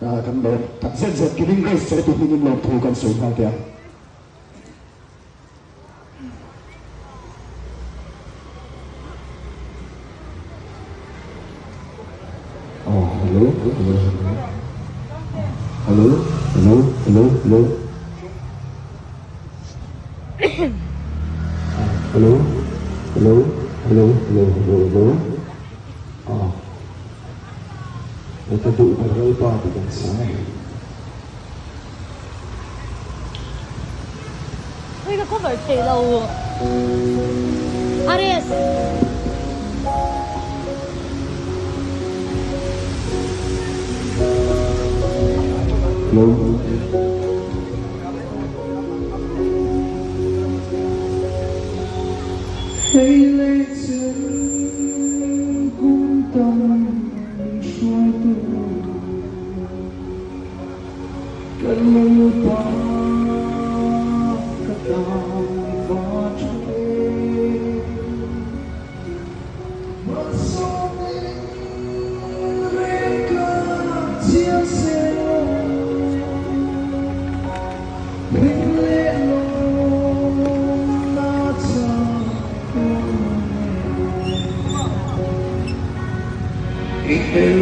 kan lo tak zet zet kining race se tu min lo thu kan soi ha kya hello để ta tụ phải rơi to từ gần sáng này. Ui, cái cover chạy lâu. Ares. Lâu. Hãy lên chân cung tâm xuôi tu cần lưu ta cả tao và chơi mà sao nên cả chia sẻ mình lên lòng na cha hello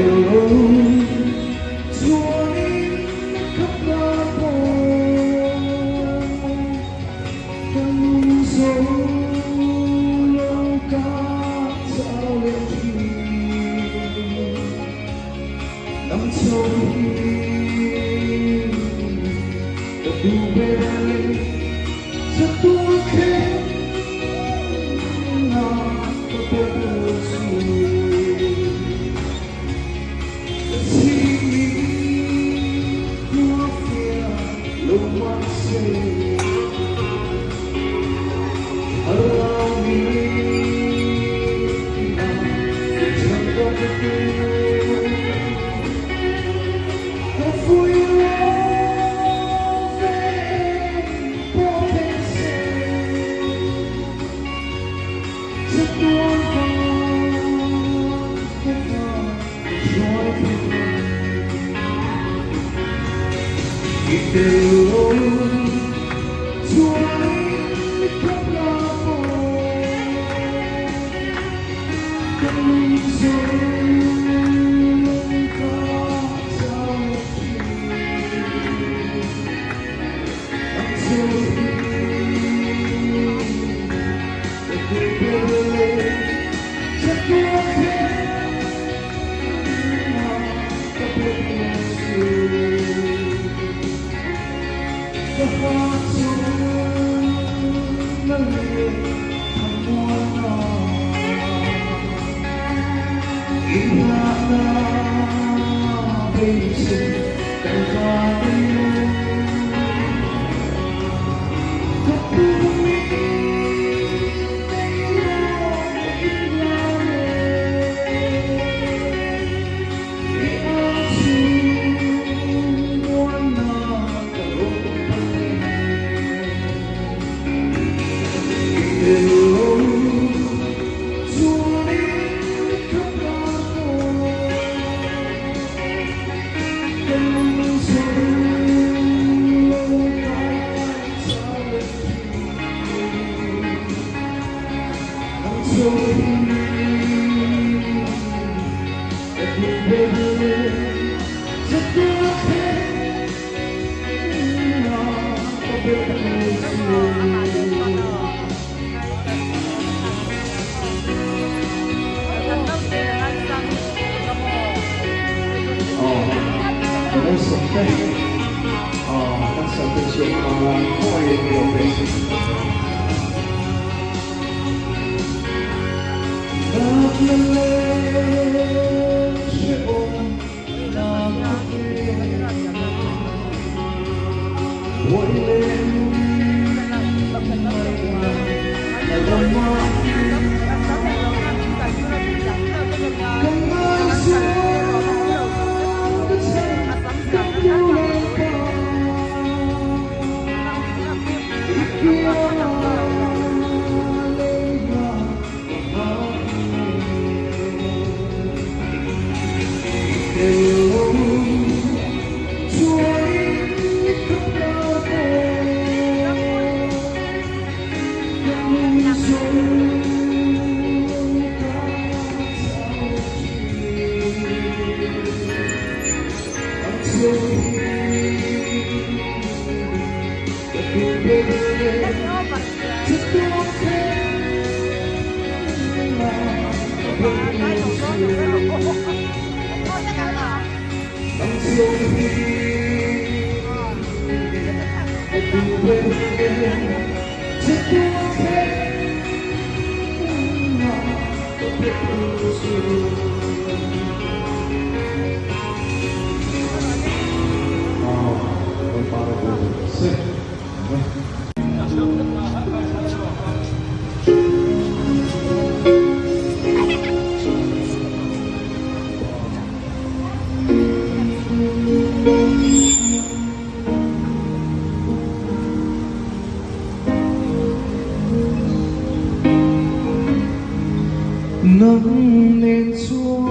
nắng lên xuống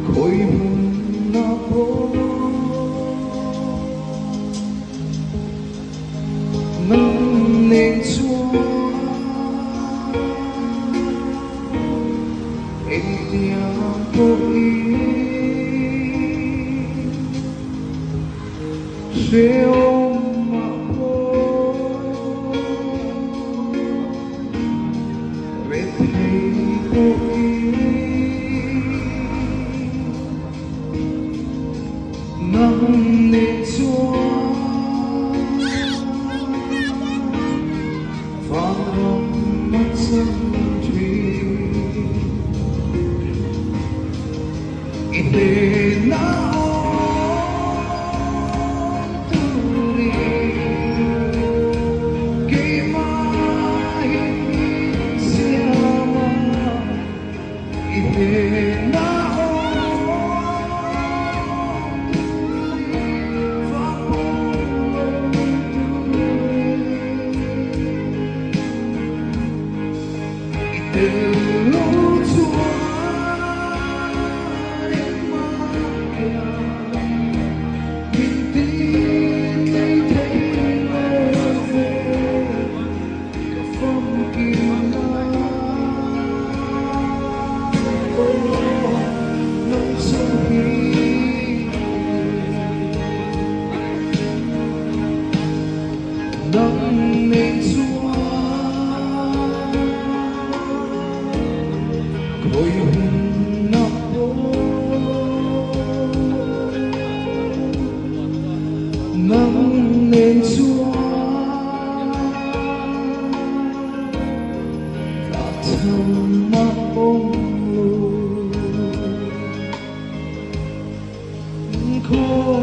khối hồn nó phố nắng lên xuống em tiếng cô ý rêu nắng lên xuống và lòng mắt sân thủy để nào turi que mai se ama để nào nắng lên xuống khối hồn nó phố nắng lên xuống và thầm mắt bóng lùi khô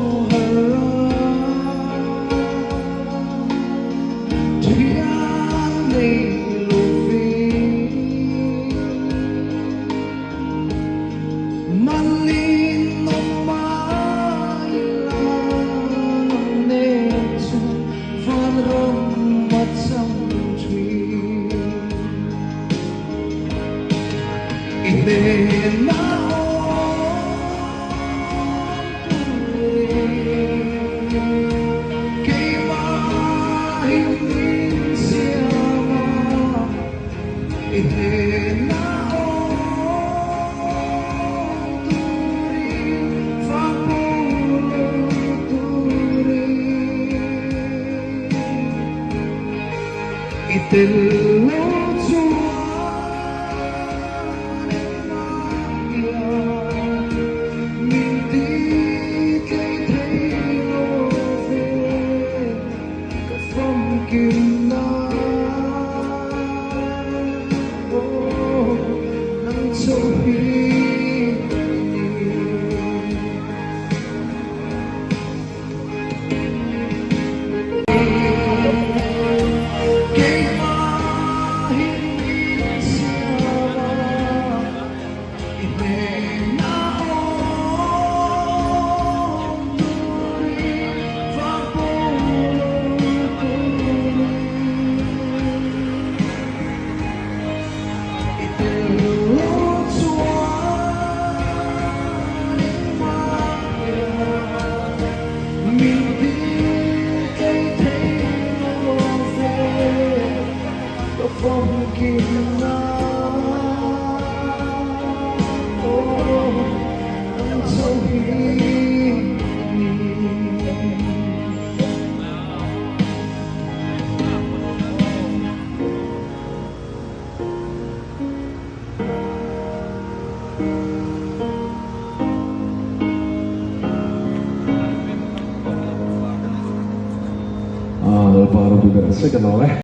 để nào cái mai nhìn xem để nào turi fa turi itello phong kim na Parang juga saya kenal